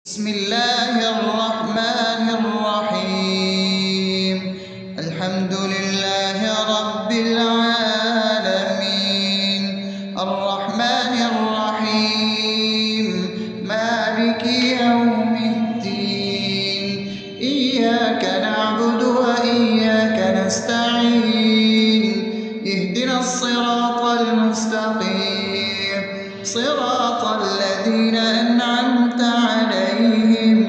بسم الله الرحمن الرحيم. الحمد لله رب العالمين، الرحمن الرحيم، مالك يوم الدين. إياك نعبد وإياك نستعين، اهدنا الصراط المستقيم، صراط الذين أنعمت عليهم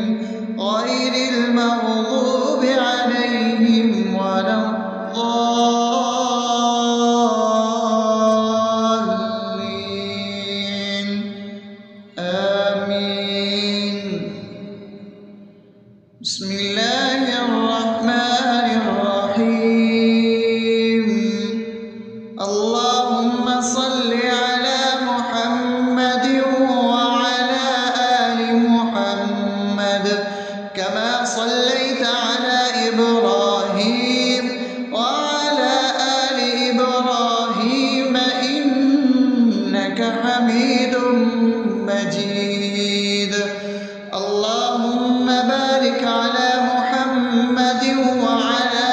غير المغضوب عليهم ولا الضالين. آمين. بسم الله الرحمن الرحيم. اللهم صل على محمد وعلى آل محمد كما صليت على إبراهيم وعلى آل إبراهيم إنك حميد مجيد. اللهم بارك على محمد وعلى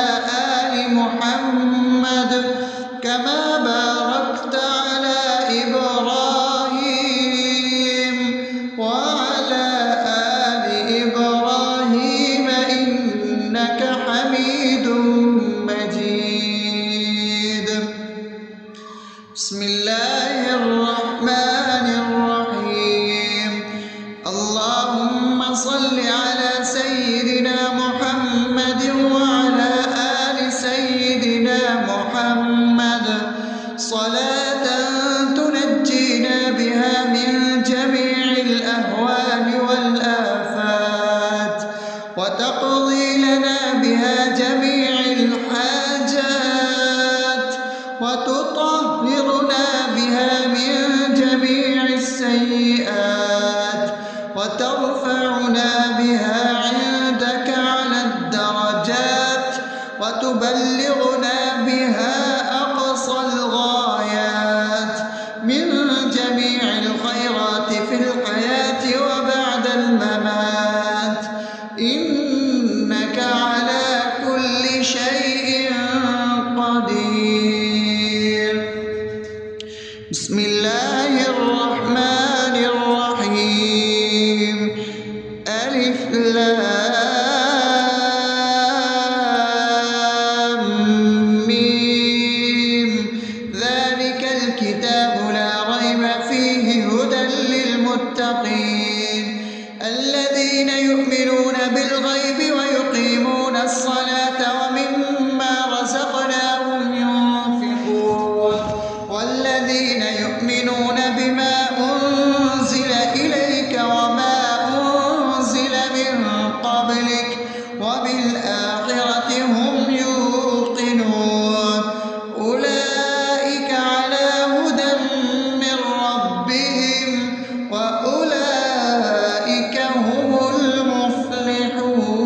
آل محمد كما باركت على إبراهيم وعلى آل إبراهيم إنك حميد مجيد. بسم الله الرحمن الرحيم. اللهم صل على سيدنا محمد وعلى آل سيدنا محمد صلاة تنجينا بها من جميع الأهوال والآفات، وتقضي لنا بها جميع الحاجات، وتطهرنا بها من جميع السيئات، وترفعنا بها عندك على الدرجات، وتبلغنا بها أقصى الغايات من جميع الخيرات في الحياة وبعد الممات، إنك على كل شيء قدير. بسم الله الرحمن الرحيم. ألف لام ميم. ذلك الكتاب لا ريب فيه هدى للمتقين الذين يؤمنون بالغيب ويقيمون الصلاة ومما رزقناهم ينفقون والذين يؤمنون بما أنزل إليك وما أنزل من قبلك وبالآخرة هم يوقنون أولئك على هدى من ربهم وأولئك هم المفلحون.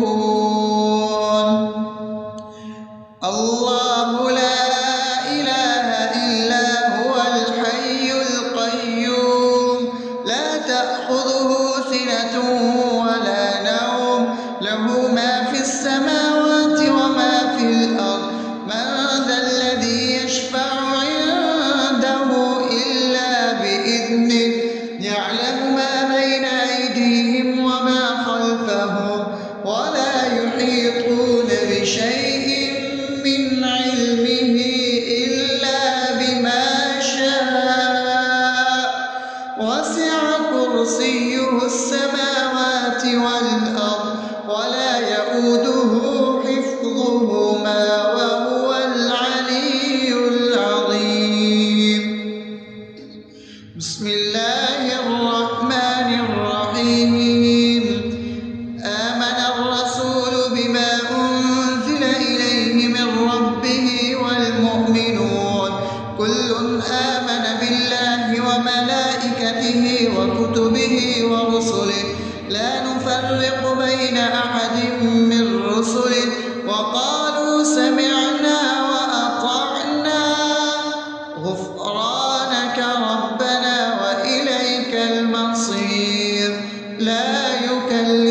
الله لا إله إلا هو الحي القيوم لا تأخذه سنة ولا نوم له ما في السماوات وما في الأرض. من ذا الذي يشفع عنده إلا بإذنه يعلم ما بين أيديهم وما خلفهم ولا يحيطون بشيء من علمه إلا بما شاء وسع كرسيه السماوات والأرض ولا يئوده حفظهما وهو العلي العظيم. بسم الله الرحمن الرحيم. آمن الرسول بما أنزل إليه من ربه والمؤمنون كل آمن بالله وملائكته وكتبه ورسله لا نفرق بين أحد من رسله وقالوا سمعنا وأطعنا غفرانك ربنا وإليك المصير. لا يكلف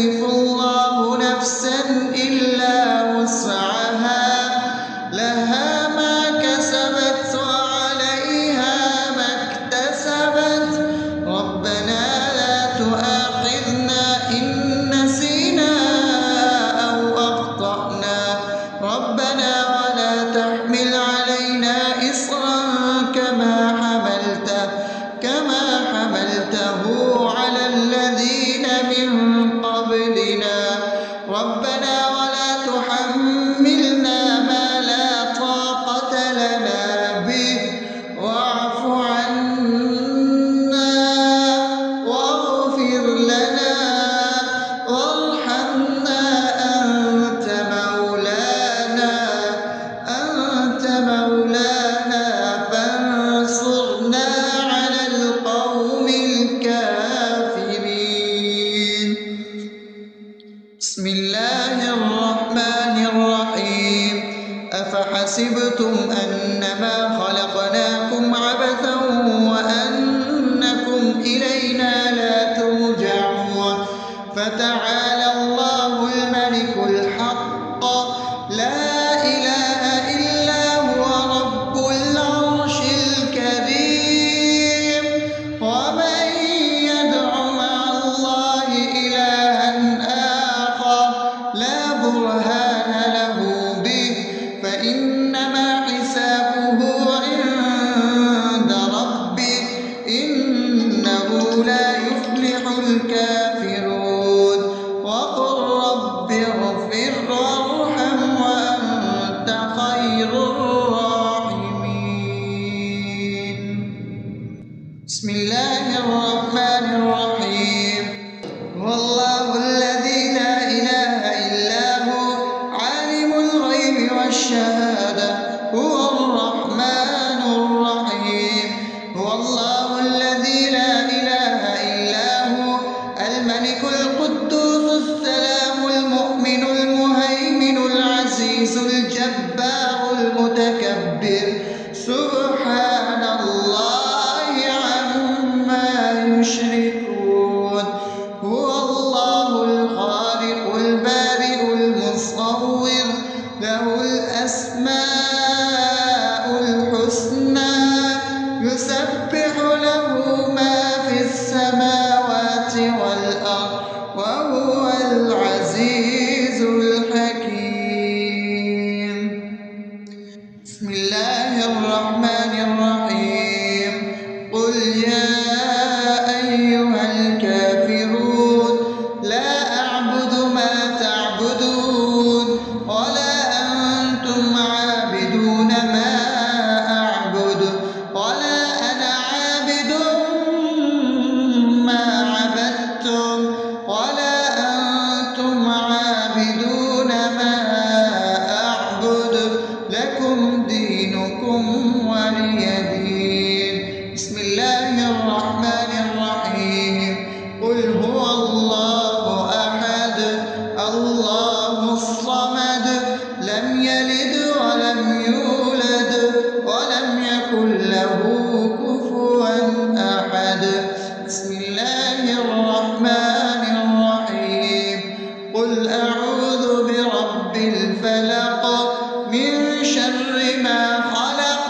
بسم الله الرحمن الرحيم أفحسبتم أنما خلقناكم عبثا وأنكم إلينا لا ترجعون فتعالى الله الملك الحق لا إله إلا هو رب العرش الكريم ومن يدع مع الله إلها آخر لا برهان له به فإنما حسابه عند ربه إنه لا يفلح الكافرون وقل رب اغفر وارحم وأنت خير الراحمين بسم الله الرحمن الرحيم هو الله الذي لا إله إلا هو عالم الغيب والشهادة هو الرحمن الرحيم هو الله الذي لا إله إلا هو الملك القدوس السلام المؤمن المهيمن العزيز الجبار المتكبر سبحان الله عما يشركون هو الله الخالق البارئ المصور له الأسماء الحسنى يسبح له ما في السماوات والأرض وهو العزيز الحكيم بسم الله الرحمن الرحيم قل يا أيها الكافرون لا أعبد ما تعبدون ولا أنتم عابدون ما أعبد ولا أنا عابد ما عبدتم ولا أنتم عابدون ما أعبد لكم دينكم ولي دين بسم الله الرحمن الرحيم قل هو الله أحد الله الصمد لم يلد ولم يولد ولم يكن له كفوا أحد بسم الله الرحمن الرحيم قل أعوذ برب الفلق من شر ما خلق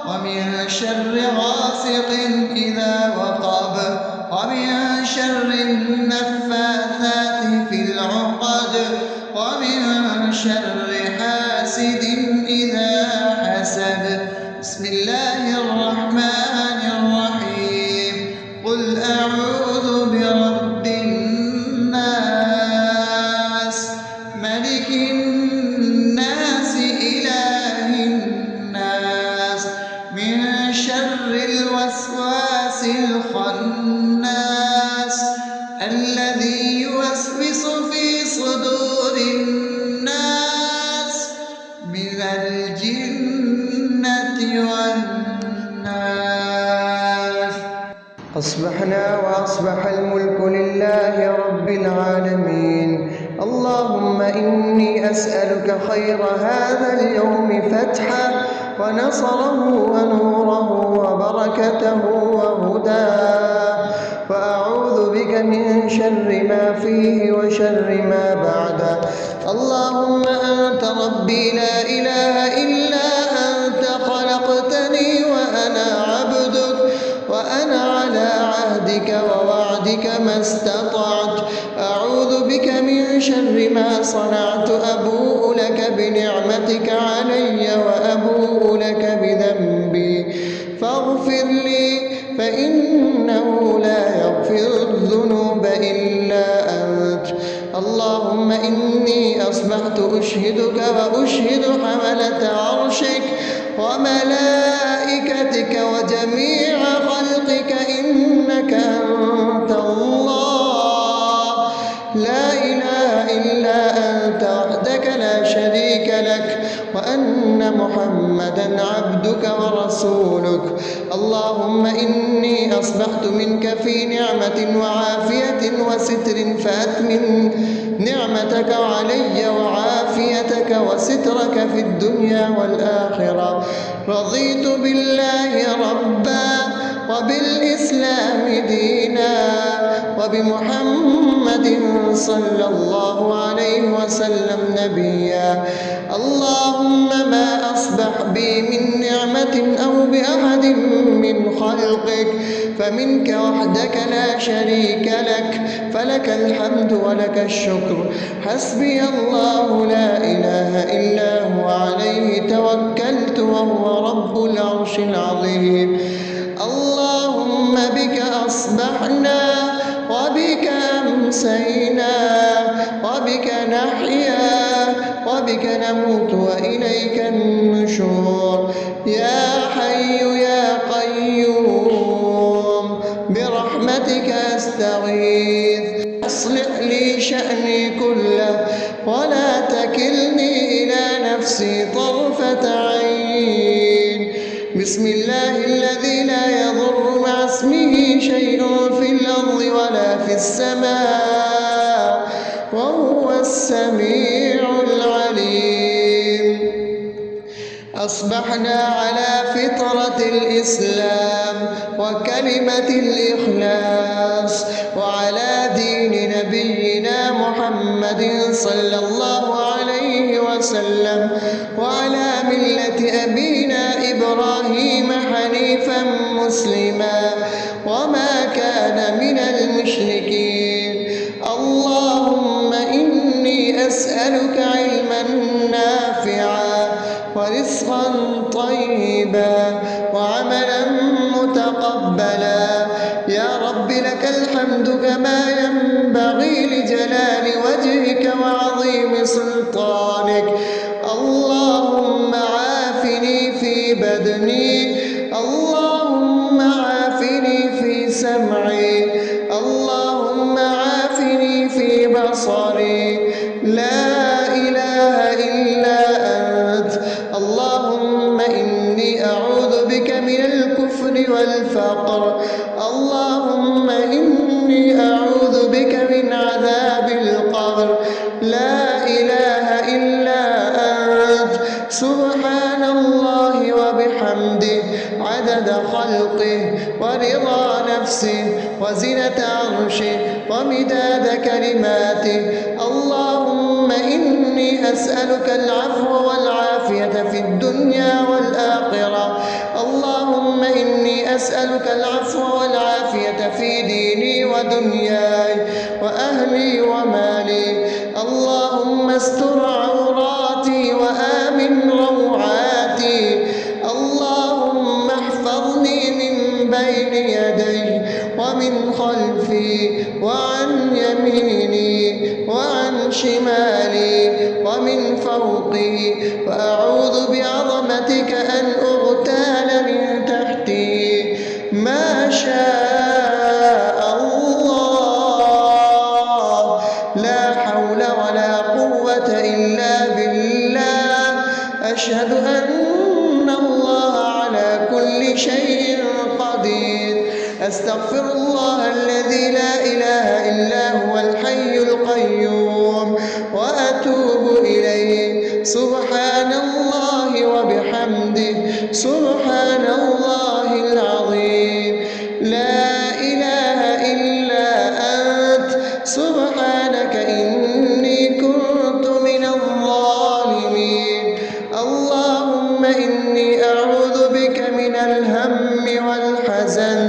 ومن شر غاسق إذا وقب ومن شر النفاثات في العقد ومن شر حاسد إذا حسد بسم الله الرحمن الرحيم قل أعوذ برب الناس ملك الناس إله الناس من شر الوسواس الخناس الذي يوسوس في صدور الناس من الجنة والناس أصبحنا وأصبح الملك لله رب العالمين اللهم إني أسألك خير هذا اليوم فتحه ونصره ونوره وبركته وهداه وأعوذ بك من شر ما فيه وشر ما بعده اللهم أنت ربي لا إله إلا أنت خلقتني وأنا عبدك وأنا على عهدك ووعدك ما استطعت أعوذ بك من شر ما صنعت أبوء لك بنعمتك علي وأبوء لك بذنبي فاغفر لي فإنه لا يغفر الذنوب إلا أنت اللهم إني أصبحت أشهدك وأشهد حملة عرشك وملائكتك وجميع خلقك إنك أنت الله لا إله إلا أنت وحدك لا شريك لك وأن محمدا عبدك ورسولك اللهم إني أصبحت منك في نعمة وعافية وستر فأتمن نعمة نعمتك علي وعافيتك وسترك في الدنيا والآخرة. رضيت بالله ربا وبالإسلام دينا وبمحمد صلى الله عليه وسلم نبيا. اللهم ما أصبح بي من نعمة أو بأحد من خلقك فمنك وحدك لا شريك لك، فلك الحمد ولك الشكر. حسبي الله لا إله إلا هو عليه توكلت وهو رب العرش العظيم. اللهم بك أصبحنا وبك أمسينا وبك نحيا وبك نموت وإليك النشور. يا حي يا قيوم برحمتك أستغيث، أصلح لي شأني كله ولا تكلني إلى نفسي طرفة عين. بسم الله الذي لا يضر مع اسمه شيء في الأرض ولا في السماء وهو السميع العليم. أصبحنا على فطرة الإسلام وكلمة الإخلاص وعلى دين نبينا محمد صلى الله عليه وسلم وعلى ملة أبينا إبراهيم حنيفا مسلما وما كان من المشركين. اللهم إني أسألك علما نافعا ورزقا طيبا وعملا متقبلا. يا رب لك الحمد كما ينبغي لجلال وجهك وعظيم سلطانك. اللهم عافني في بدني، اللهم عافني في سمعي، اللهم عافني في بصري. لا إله إلا أنت. اللهم إني أعوذ بك من الكفر والفقر. اللهم إني أعوذ بك من عذاب القبر. لا إله إلا أنت. سبحان الله وبحمده عدد خلقه ورضا نفسه وزنة عرشه ومداد كلماته. اللهم إني أسألك العفو والعافية في الدنيا والآخرة. اللهم إني أسألك العفو والعافية في ديني ودنياي وأهلي ومالي. اللهم استر عوراتي وآمن روعاتي. اللهم احفظني من بين يدي ومن خلفي وعن يميني وعن شمالي ومن فوقي، وأعوذ بعظمتك أن أغتال من تحتي. ما شاء الله، لا حول ولا قوة إلا بالله. أشهد أن الله على كل شيء قدير. أستغفر الله الذي لا إله إلا هو الحي القيوم وأتوب إليه. سبحان الله وبحمده سبحان الله العظيم. لا إله إلا أنت. سبحانك إني كنت من الظالمين. اللهم إني أعوذ بك من الهم والحزن،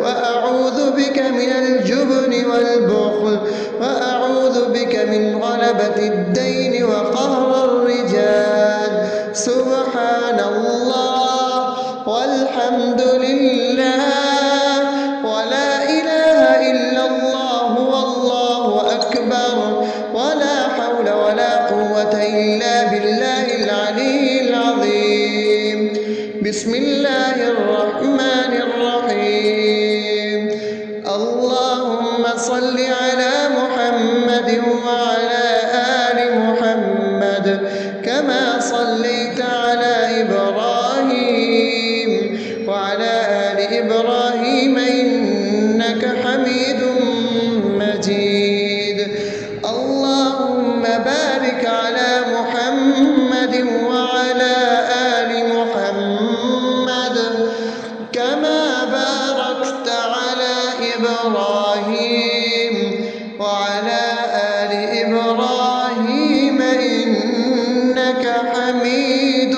وأعوذ بك من الجبن والبخل، وأعوذ بك من غلبة الدين وقهر الرجال. سبحان الله والحمد لله ولا إله إلا الله والله أكبر ولا حول ولا قوة إلا بالله العلي العظيم. بسم الله الرحمن الرحيم. اللهم صل على محمد وعلى آل محمد كما صليت على إبراهيم وعلى آل إبراهيم إنك حميد مجيد. اللهم بارك على محمد وعلى آل محمد كما باركت على إبراهيم وعلى آل إبراهيم إنك حميد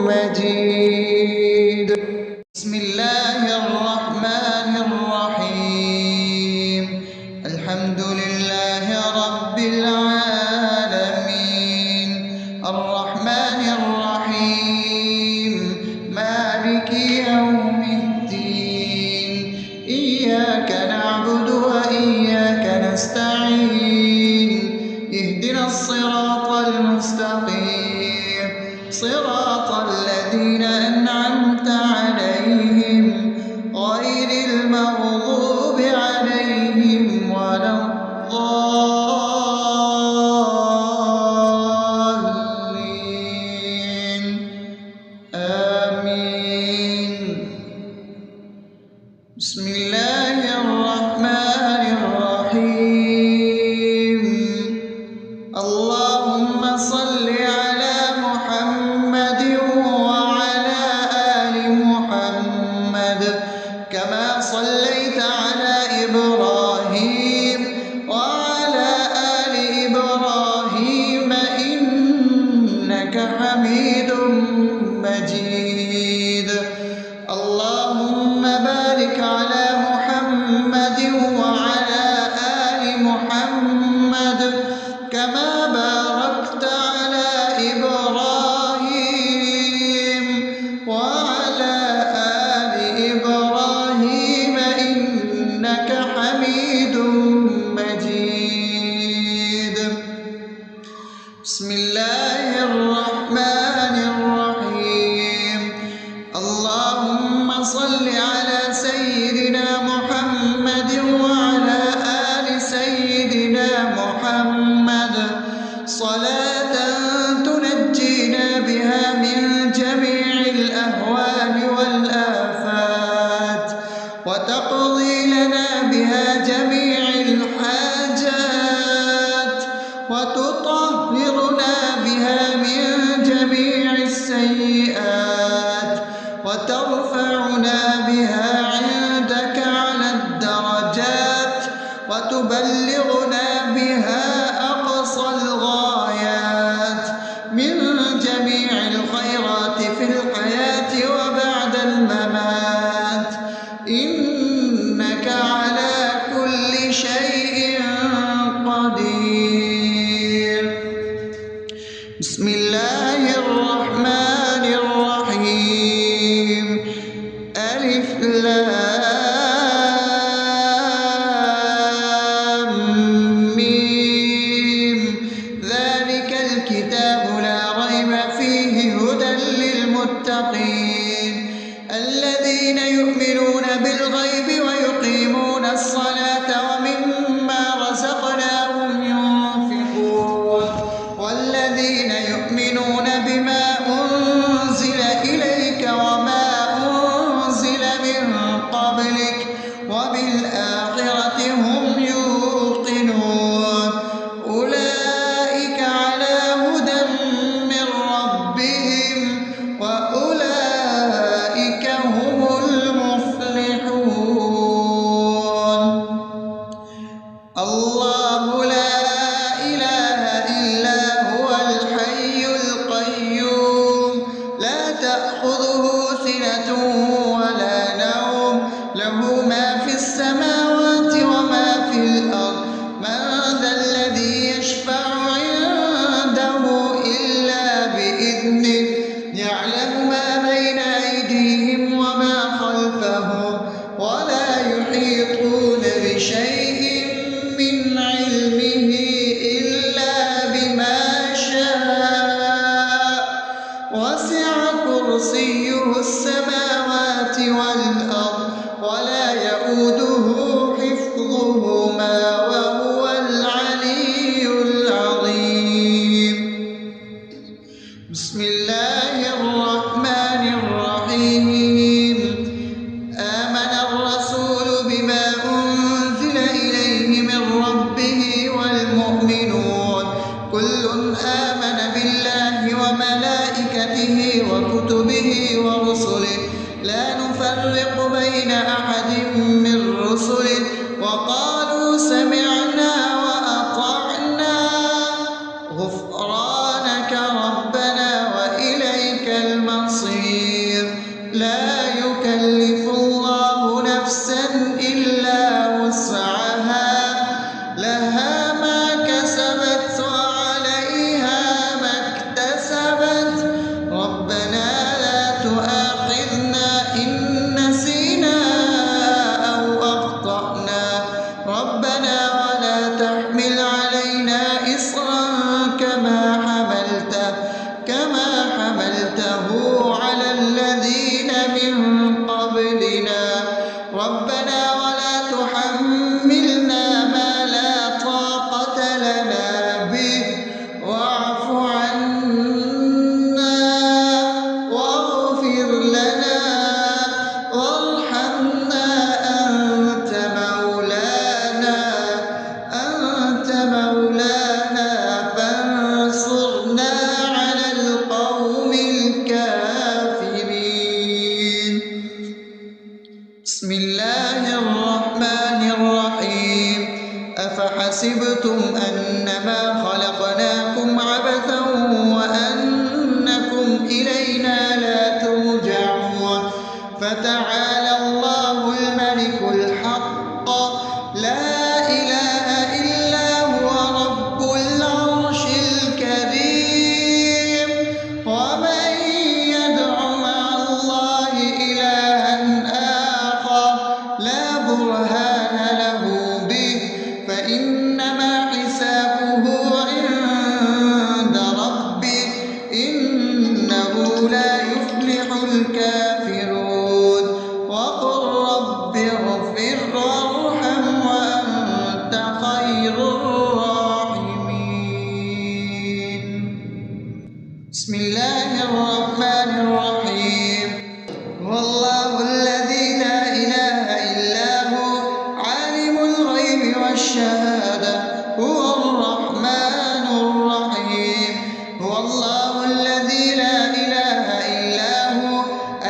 مجيد. بسم الله الرحمن الرحيم. الحمد لله رب العالمين الرحمن الرحيم مالك يوم الدين إياك نعبد وإياك نستعين اهدنا الصراط المستقيم صراط الذين أنعمت عليهم غير المغضوب عليهم ولا الضالين آمين. بسم الله الرحمن الرحيم. اللهم صل على محمد وعلى آل محمد كما صليت على إبراهيم وعلى آل إبراهيم إنك حميد مجيد. اللهم بارك على محمد وعلى آل محمد كما باركت على إبراهيم وعلى آل إبراهيم إنك حميد مجيد. بسم الله الرحمن الرحيم. اللهم صل على سيدنا محمد وعلى آل سيدنا محمد صلاة تنجينا بها من جميع الأهوال والآفات وتقضي لنا بها جميع الحاجات وتطهرنا بها من جميع السيئات وترفعنا بها عندك على الدرجات وتبلغنا بها أقصى الغايات من جميع الخيرات في الحياة وبعد الممات إنك على كل شيء قدير. بسم الله الرحمن الرحيم. ألف لام ميم ذلك الكتاب لا ريب فيه هدى للمتقين الذين يؤمنون بالغيب ويقيمون الصلاة ومما رزقناهم ينفقون والذين يؤمنون بما أنزل إليك وما أنزل من قبلك وبالآخرة هم يوقنون أولئك على هدى من ربهم وأولئك هم المفلحون. الله لا إله إلا هو الحي القيوم لا تأخذه سنة ولا نوم له ما في السماوات وما في الأرض من ذا الذي يشفع عنده إلا بإذنه يعلم ما بين أيديهم وما خلفهم ولا يحيطون بشيء من علمه إلا بما شاء وسع كرسيه السماوات والأرض ولا يؤوده حفظهما وهو العلي العظيم. أنما خلقناكم عبثا وأنكم إلينا لا ترجعون فتعالى الله الملك الحق لا إله إلا هو رب العرش الكريم ومن يدع مع الله إلها آخر لا برهان له به فإنما حسابه عند ربه إنه لا يفلح الكافرون وقل رب اغفر وارحم وأنت خير الراحمين. بسم الله الرحمن الرحيم. هو الله الذي لا إله إلا هو عالم الغيب والشهادة هو الرحمن الرحيم. هو الله الذي لا إله إلا هو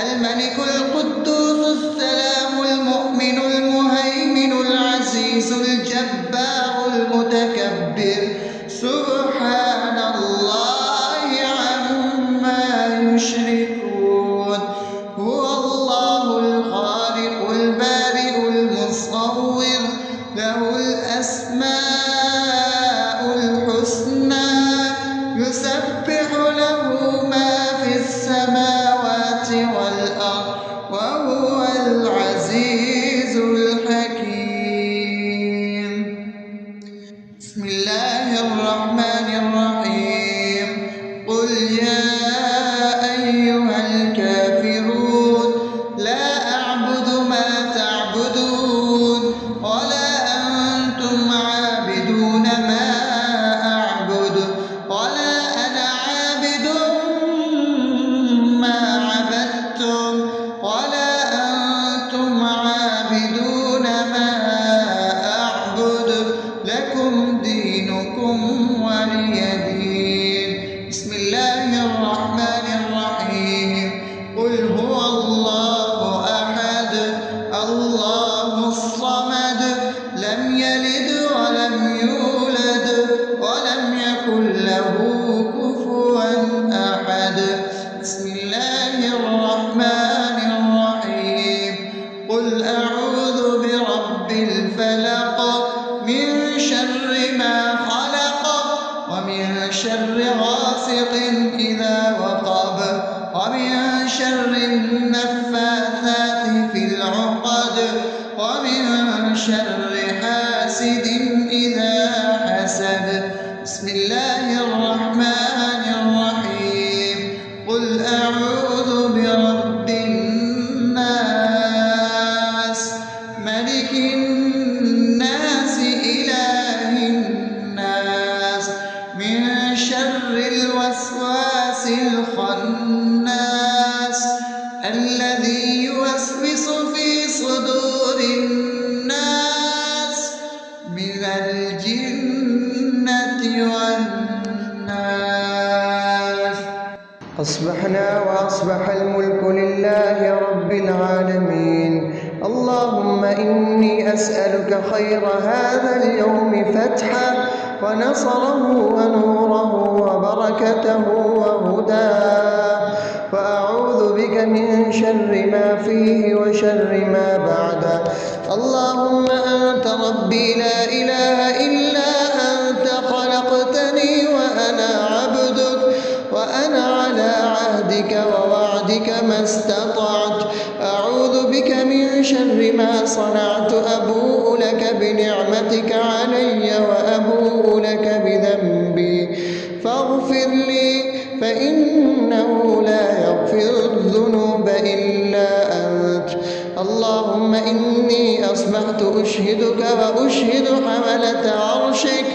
الملك القدوس السلام المؤمن المهيمن العزيز الجبار المتكبر سبحان الله عما يشركون. هو الله الخالق البارئ المصور له الأسماء الحسنى يسبح له ما في السماوات والأرض وهو العزيز الحكيم. بسم الله الرحمن الرحيم. قل يا أيها الكافرون لا أعبد ما تعبدون ولا أنتم عابدون ما أعبد ولا أنا عابد ما عبدتم ولا أنتم عابدون ما أعبد لكم دينكم ولي دين. بسم الله الرحمن الرحيم. قل هو الله أحد الله الصمد لم يلد ولم يولد ولم يكن له كفوا أحد. بسم الله الرحمن الرحيم. قل أعوذ برب الفلق من شر ما خلق ومن شر غاسق إذا وقب ومن شر النفاثات في العقد ومن شر حاسد إذا حسد. بسم الله الرحمن الرحيم. قل أعوذ برب الناس ملك الناس إله الناس من شر الوسواس الخناس الذي يوسوس في صدور الناس من الجنة والناس. أصبحنا وأصبح الملك لله رب العالمين. اللهم إني أسألك خير هذا اليوم فتحه ونصره ونوره وبركته وهداه وأعوذ بك من شر ما فيه وشر ما بعده. اللهم أنت ربي لا إله إلا أنت خلقتني وأنا عبدك وأنا على عهدك ووعدك ما استطعت. أعوذ بك من شر ما صنعت. أبوء لك بنعمتك علي وأبوء لك بذنبي فاغفر لي فإنه لا يغفر الذنوب إلا أنت. اللهم إني أصبحت أشهدك وأشهد حملة عرشك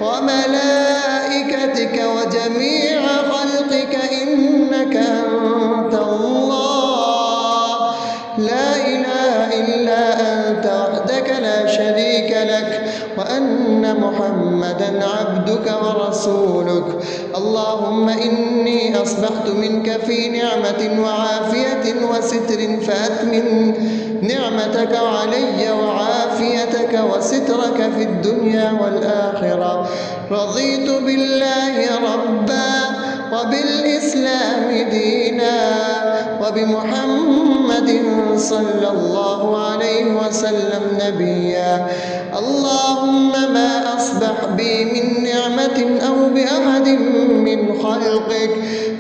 وملائكتك وجميع خلقك إنك أنت الله لا إله إلا أنت وحدك لا شريك لك وأن محمدا عبدك ورسولك. اللهم إني أصبحت منك في نعمة وعافية وستر فأتمم نعمتك علي وعافيتك وسترك في الدنيا والآخرة. رضيت بالله ربا وبالإسلام دينا وبمحمد صلى الله عليه وسلم نبيا. اللهم ما أصبح بي من نعمة أو بأحد من خلقك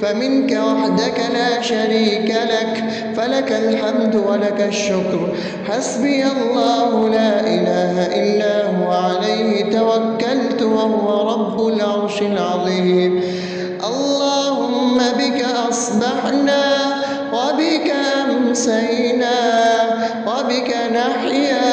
فمنك وحدك لا شريك لك، فلك الحمد ولك الشكر. حسبي الله لا إله إلا هو عليه توكلت وهو رب العرش العظيم. اللهم بك أصبحنا وبك أمسينا وبك نحيا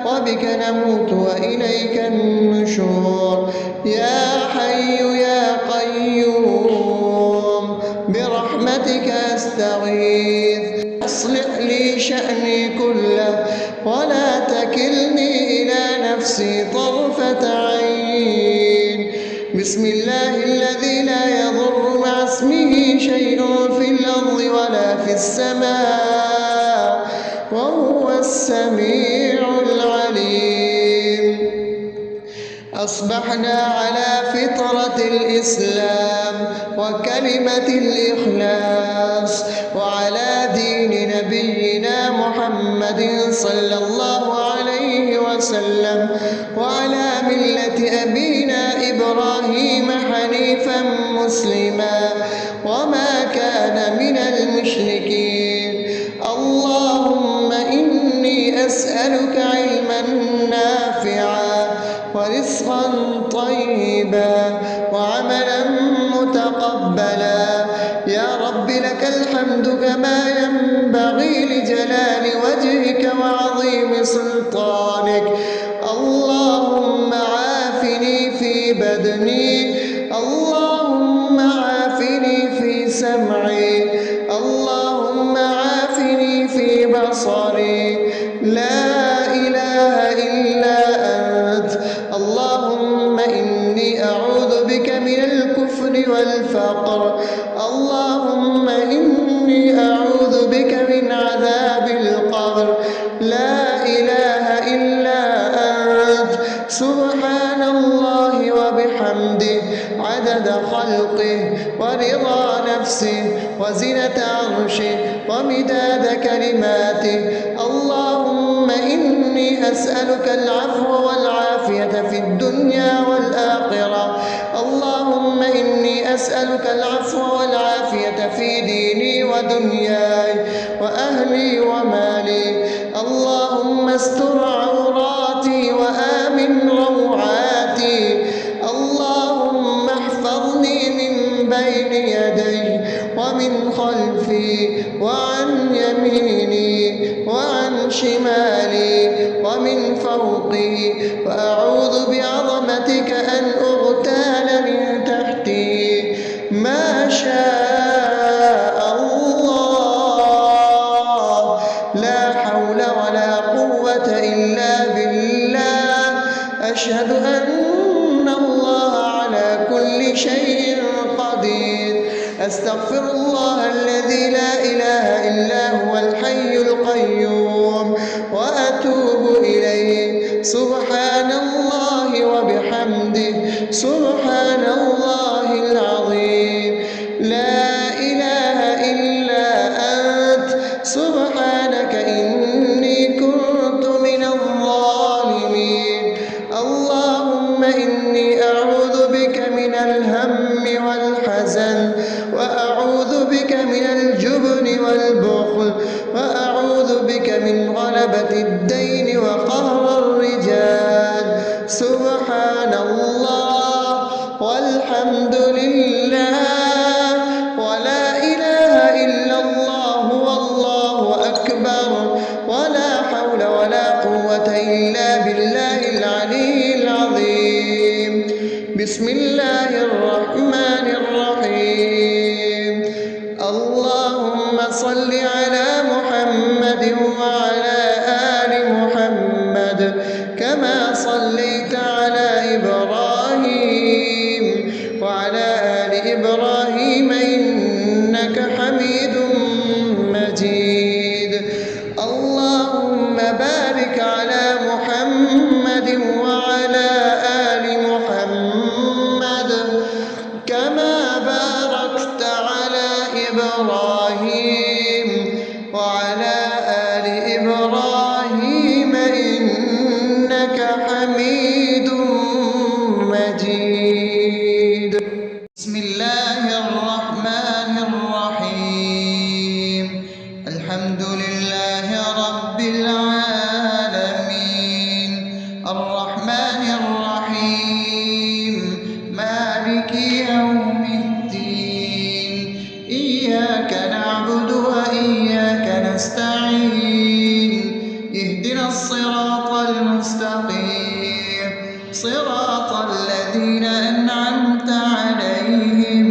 وبك نموت وإليك النشور. يا حي يا قيوم برحمتك أستغيث، أصلح لي شأني كله ولا تكلني إلى نفسي طرفة عين. بسم الله الذي لا يضر مع اسمه شيء في الأرض ولا في السماء وهو السميع العليم. أصبحنا على فطرة الإسلام وكلمة الإخلاص وعلى دين نبينا محمد صلى الله عليه وسلم وعلى ملة أبينا إبراهيم حنيفا مسلما وما كان من المشركين. اللهم إني أسألك علما نافعا ورزقا طيبا وعملا متقبلا. يا رب لك الحمد كما ينبغي لجلال وجهك وعظيم سلطانك. اللهم عافني في بدني، اللهم عافني في سمعي، اللهم عافني في بصري. لا إله إلا أنت. اللهم إني أعوذ بك من الكفر والفقر. اللهم إني أعوذ بك من عذاب القبر. لا إله إلا أنت. سبحان الله وبحمده عدد خلقه ورضا نفسه وزنة عرشه ومداد كلماته. اللهم إني أسألك العفو والعافية في الدنيا والآخرة. اللهم إني أسألك العفو والعافية في ديني ودنياي وأهلي ومالي. اللهم استر عوراتي وآمن روعاتي. اللهم احفظني من بين يدي ومن خلفي وعن يميني وعن شمالي ومن فوقي، وأعوذ بعظمتك أن أغتال من تحتي. ما شاء الله، لا حول ولا قوة إلا بالله. أشهد أن الله على كل شيء قدير. أستغفر الله الذي لا إله إلا هو الحي القيوم وأتوب إليه. سبحان الله وبحمده سبحان الله العظيم. لا إله إلا أنت. سبحانك إني كنت من الظالمين. اللهم إني أعوذ بك من الهم والحزن، وأعوذ بك من الجبن والبخل، وأعوذ بك من غلبة الدين وقهر الرجال. سبحان الله والحمد لله ولا إله إلا الله والله أكبر ولا حول ولا قوة إلا بالله العلي العظيم. بسم الله الرحمن الرحيم. اللهم صل على محمد وعلى آل محمد كما صليت على إبراهيم وعلى آل إبراهيم إنك حميد مجيد اللهم بارك على محمد وعلى آل محمد كما باركت على إبراهيم وعلى آل إبراهيم إنك حميد مجيد بسم الله الرحمن الرحيم الحمد لله رب العالمين الرحمن الرحيم مالك يوم الدين إياك نعبد وإياك نستعين اهدنا الصراط المستقيم صراط الذين أنعمت عليهم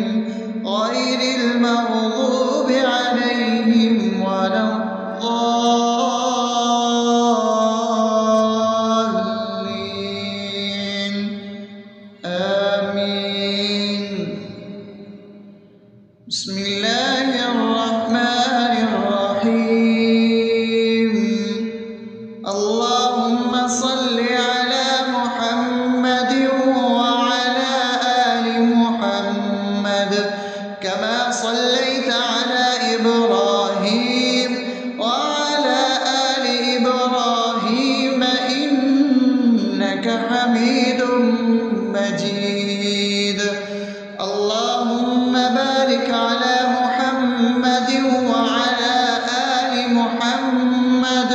غير المغضوب عليهم ولا الضالين آمين بسم الله الرحمن الرحيم اللهم صل على محمد وعلى آل محمد كما صليت على إبراهيم وعلى آل إبراهيم إنك حميد مجيد اللهم بارك على محمد وعلى آل محمد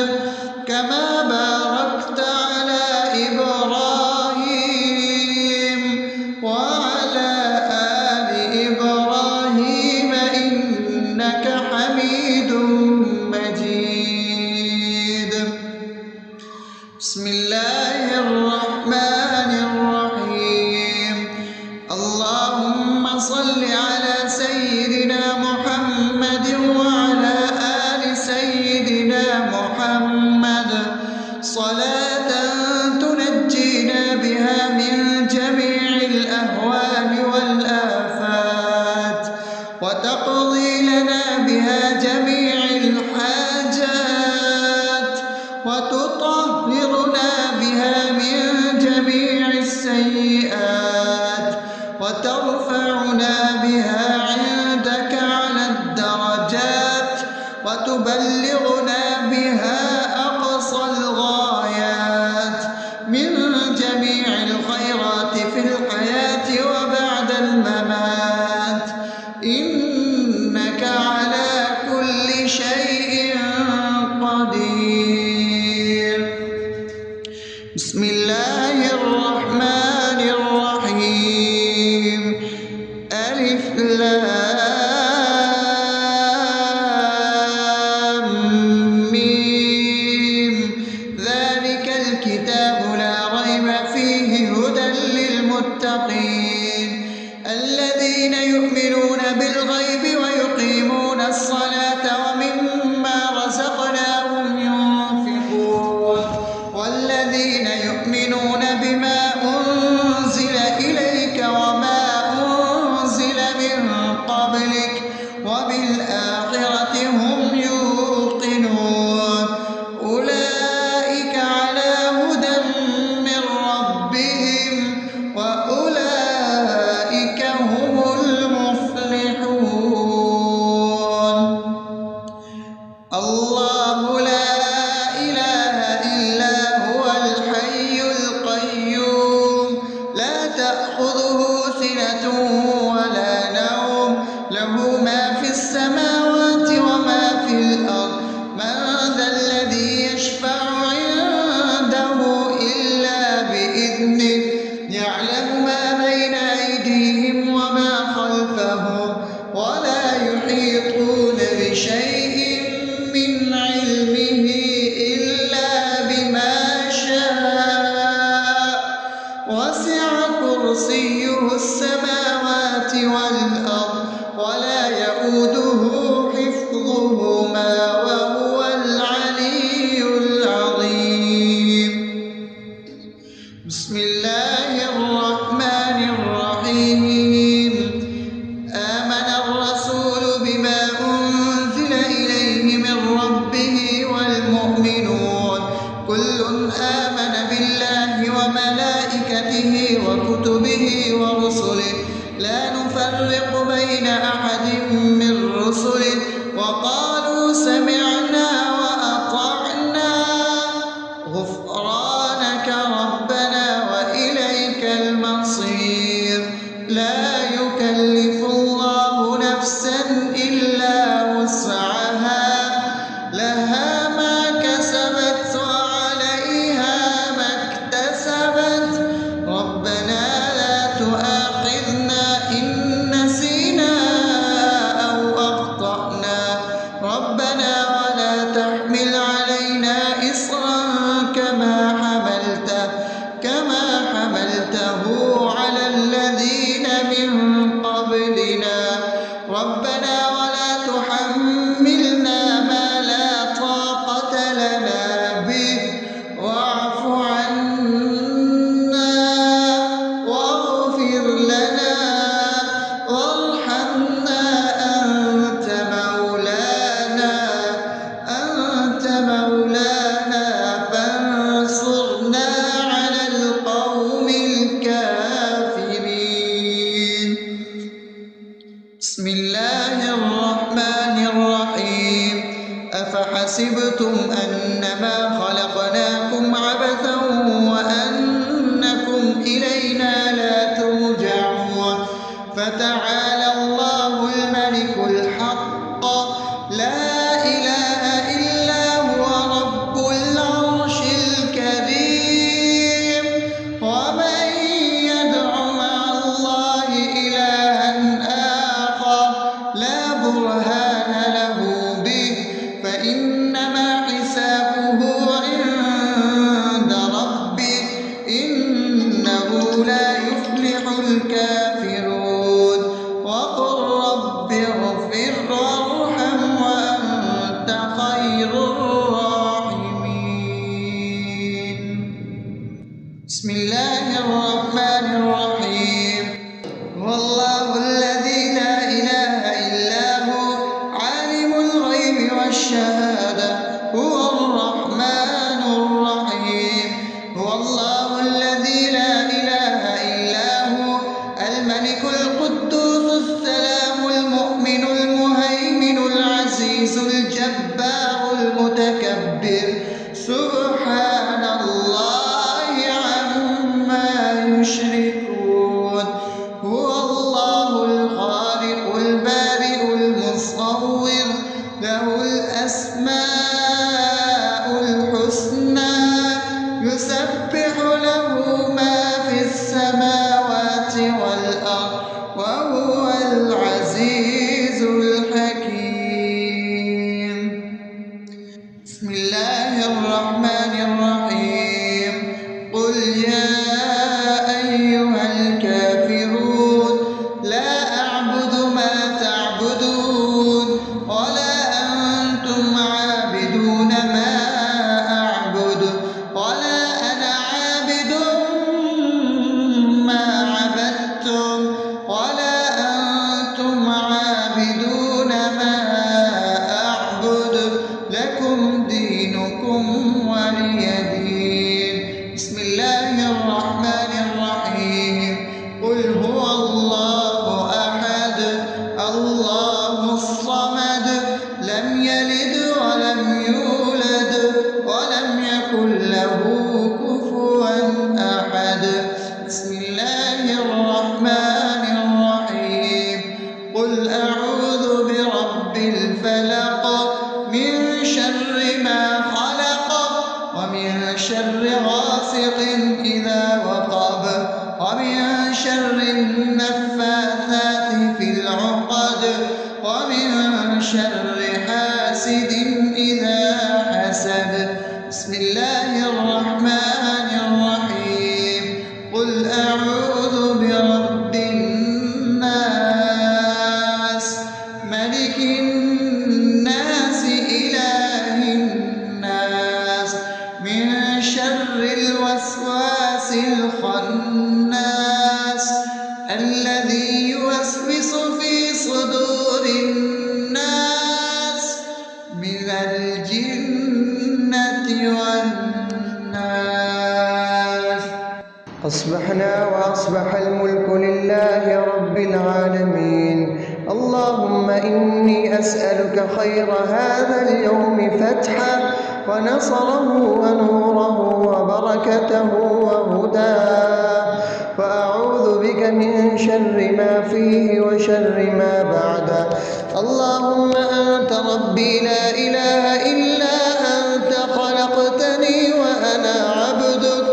كما باركت على إبراهيم وعلى آل إبراهيم إنك حميد مجيد بسم الله الرحمن الرحيم اللهم صل على سيدنا محمد وعلى آل سيدنا محمد صلاة تنجينا بها من جميع الأهوال والآفات وتقضي لنا بها جميع الحاجات وتطهرنا بها من جميع السيئات وترفعنا بها عندك على الدرجات وتبلغنا بها أقصى الغايات من جميع الخيرات في الحياة وبعد الممات إنك على كل شيء قدير بسم الله الرحمن الرحيم ألف لام ميم ذلك الكتاب لا ريب فيه هدى للمتقين الذين يؤمنون بالغيب ويقيمون الصلاة ومما رزقناهم ينفقون والذين يؤمنون بما أنزل إليك وما أنزل من قبلك وبالآخرة هم يوقنون أولئك على هدى من ربهم وأولئك هم المفلحون ورسله لا نفرق بين أحد من رسله وقالوا سمعنا وأطعنا غفرانك ربنا وإليك المصير لا يكلف الله نفسا إلا وسعها لها ما كسبت وعليها ما اكتسبت ربنا لا تؤاخذنا إن نسينا أو أخطأنا ربنا ولا تحمل علينا إصرا كما حملته على الذين من قبلنا ربنا ولا تحملنا ما لا طاقة لنا به واعف عنا واغفر لنا وارحمنا أنت مولانا فانصرنا على القوم الكافرين. بسم الله الرحمن الرحيم أفحسبتم أنما خلقناكم عبثا وأنكم إلينا لا ترجعون فتعالى الله الملك الحق لا إله إلا هو رب العرش الكريم ومن يدع مع الله إلها آخر لا برهان له به فإنما حسابه عند ربه إنه لا يفلح الكافرون وقل رب اغفر وارحم وأنت خير الراحمين. بسم الله الرحمن الرحيم هو الله الذي لا إله إلا هو عالم الغيب والشهادة هو الرحمن الرحيم هو الله الذي لا إله إلا هو الملك القدوس السلام المؤمن المهيمن العزيز الجبار المتكبر سبحان الله عما يشركون هو الله الخالق البارئ المصور له الأسماء الحسنى يسبح له ما في السماوات والأرض وهو العزيز الحكيم. بسم الله الرحمن الرحيم قل يا أيها الكافرون لا أعبد ما تعبدون ولا أنتم عابدون ما أعبد ولا أنا عابد ما عبدتم ولا أنتم عابدون ما أعبد لكم دينكم ولي دين. بسم الله الرحمن الرحيم قل هو الله أحد الله الصمد لم يلد ولم يولد ولم يكن له كفوا أحد. بسم الله الرحمن الرحيم قل أعوذ برب الفلق من شر ما خلق ومن شر غاسق إذا وقب ومن شر النفاثات في العقد ومن شر حاسد إذا حسد. بسم الله الرحمن الرحيم قل أعوذ برب الناس ملك الناس إله الناس من شر الوسواس الخناس الذي يوسوس في صدور الناس من الجنة والناس. أصبحنا وأصبح الملك لله رب العالمين. اللهم إني أسألك خير هذا اليوم فتحه ونصره ونوره وبركته وهداه، وأعوذ بك من شر ما فيه وشر ما بعده. اللهم أنت ربي لا إله إلا أنت، خلقتني وأنا عبدك،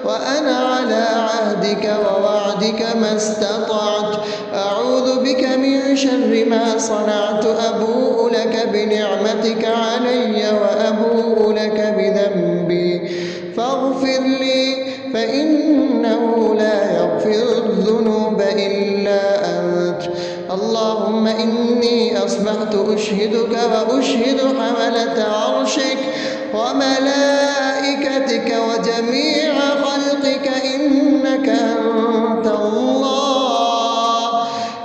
وأنا على عهدك ووعدك ما استطعت. أعوذ بك من شر ما صنعت، أبوء لك بنعمتك علي وأبوء لك بذنبي، فاغفر لي فإنه لا يغفر الذنوب إلا أنت. اللهم إني أصبحت أشهدك وأشهد حملة عرشك وملائكتك وجميع خلقك إنك أنت الله،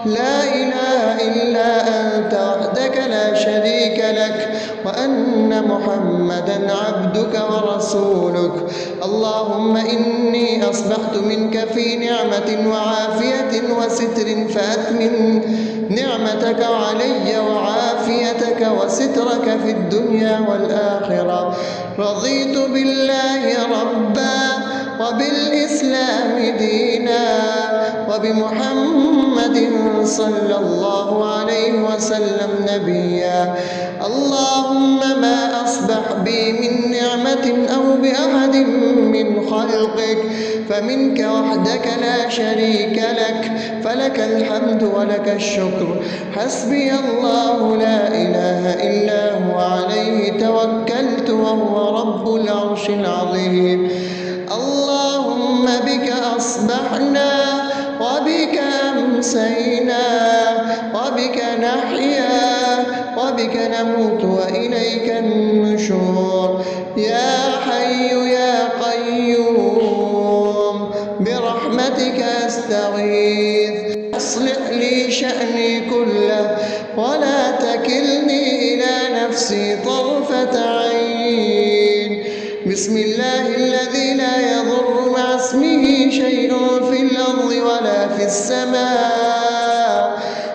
لا إله إلا أنت وحدك لا شريك لك، وأن محمدا عبدك ورسولك. اللهم إني أصبحت منك في نعمة وعافية وستر، فأتمم نعمتك علي وعافيتك وسترك في الدنيا والآخرة. رضيت بالله ربا وبالإسلام دينا وبمحمد صلى الله عليه وسلم نبيا. اللهم ما أصبح بي من نعمة أو بأحد من خلقك فمنك وحدك لا شريك لك، فلك الحمد ولك الشكر. حسبي الله لا إله إلا هو، عليه توكلت وهو رب العرش العظيم. اللهم بك أصبحنا وبك أمسينا وبك نحيا وبك نموت وإليك النشور. يا حي يا قيوم برحمتك أستغيث، أصلح لي شأني كله ولا تكلني إلى نفسي طرفة عين. بسم الله الذي لا يضر مع اسمه شيء في الأرض ولا في السماء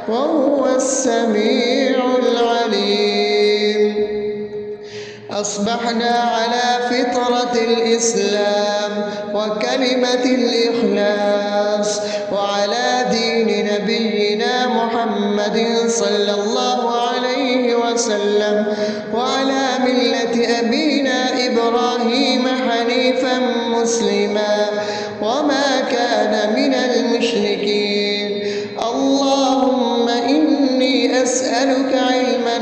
وهو السميع العليم. أصبحنا على فطرة الإسلام وكلمة الإخلاص وعلى دين نبينا محمد صلى الله عليه وسلم وعلى ملة أبينا إبراهيم حنيفا مسلما وما كان من المشركين. اللهم إني أسألك علما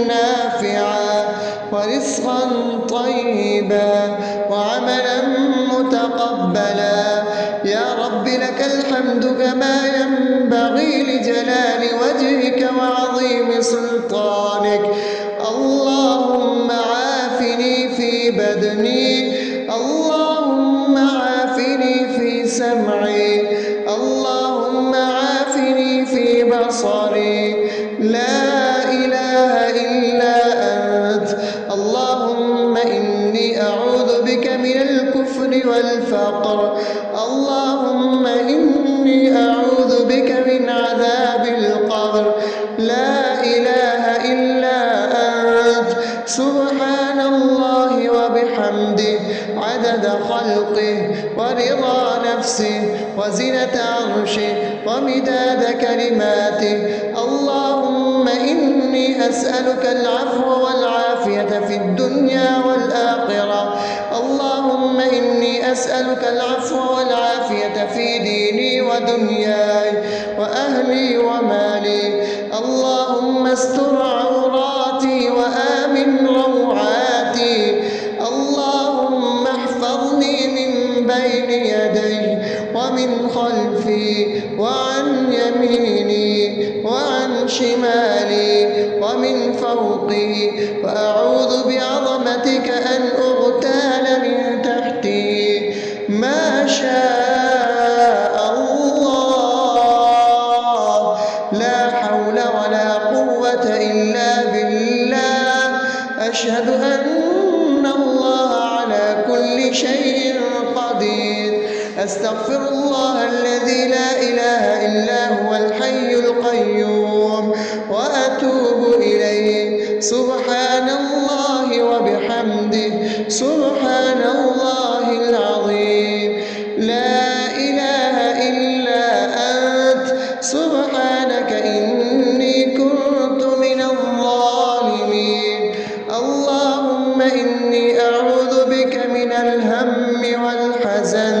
نافعا ورزقا طيبا وعملا متقبلا. يا رب لك الحمد كما ينبغي لجلال وجهك وعظيم سلطانك. اللهم عافني في بدني، اللهم عافني في سمعي، اللهم عافني في بصري. لا إله إلا أنت. اللهم إني أعوذ بك من الكفر والفقر. اللهم إني أعوذ بك من عذاب القبر. لا إله إلا أنت. سبحان الله وبحمده عدد خلقه ورضا نفسه وزنة عرشه ومداد كلماته. اللهم إني أسألك العفو والعافية في الدنيا والآخرة. اللهم إني أسألك العفو والعافية في ديني ودنياي وأهلي ومالي. اللهم استر عوراتي وآمن روعاتي. اللهم احفظني من بين يدي ومن خلفي وعن يميني وعن شمالي ومن فوقي، وأعوذ بعظمتك أن أغتال من تحتي. ما شاء الله، لا حول ولا قوة إلا بالله. أشهد أن الله على كل شيء قدير. أستغفر الله الذي لا إله إلا هو الحي القيوم وأتوب إليه. سبحان الله وبحمده سبحان الله العظيم. لا إله إلا أنت سبحانك إني كنت من الظالمين. اللهم إني أعوذ بك من الهم والحزن،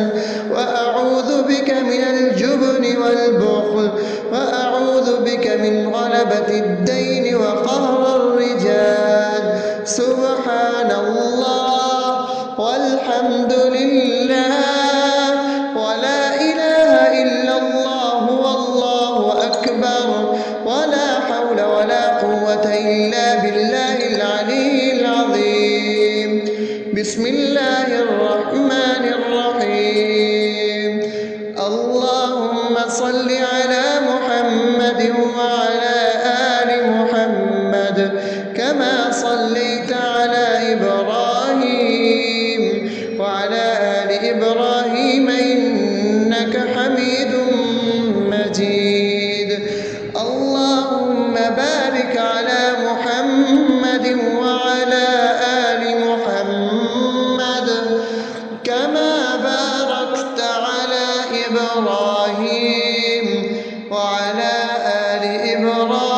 وأعوذ بك من الجبن والبخل، وأعوذ بك من غلبة الدين وقهر الرجال. سبحان الله والحمد لله ولا إله إلا الله والله أكبر، ولا حول ولا قوة إلا بالله العلي العظيم. بسم الله الرحمن الرحيم. اللهم صل على محمد وعلى آل محمد كما صليت على إبراهيم وعلى آل إبراهيم إنك حميد مجيد. اللهم بارك على محمد وعلى آل محمد كما باركت على إبراهيم وعلى آل إبراهيم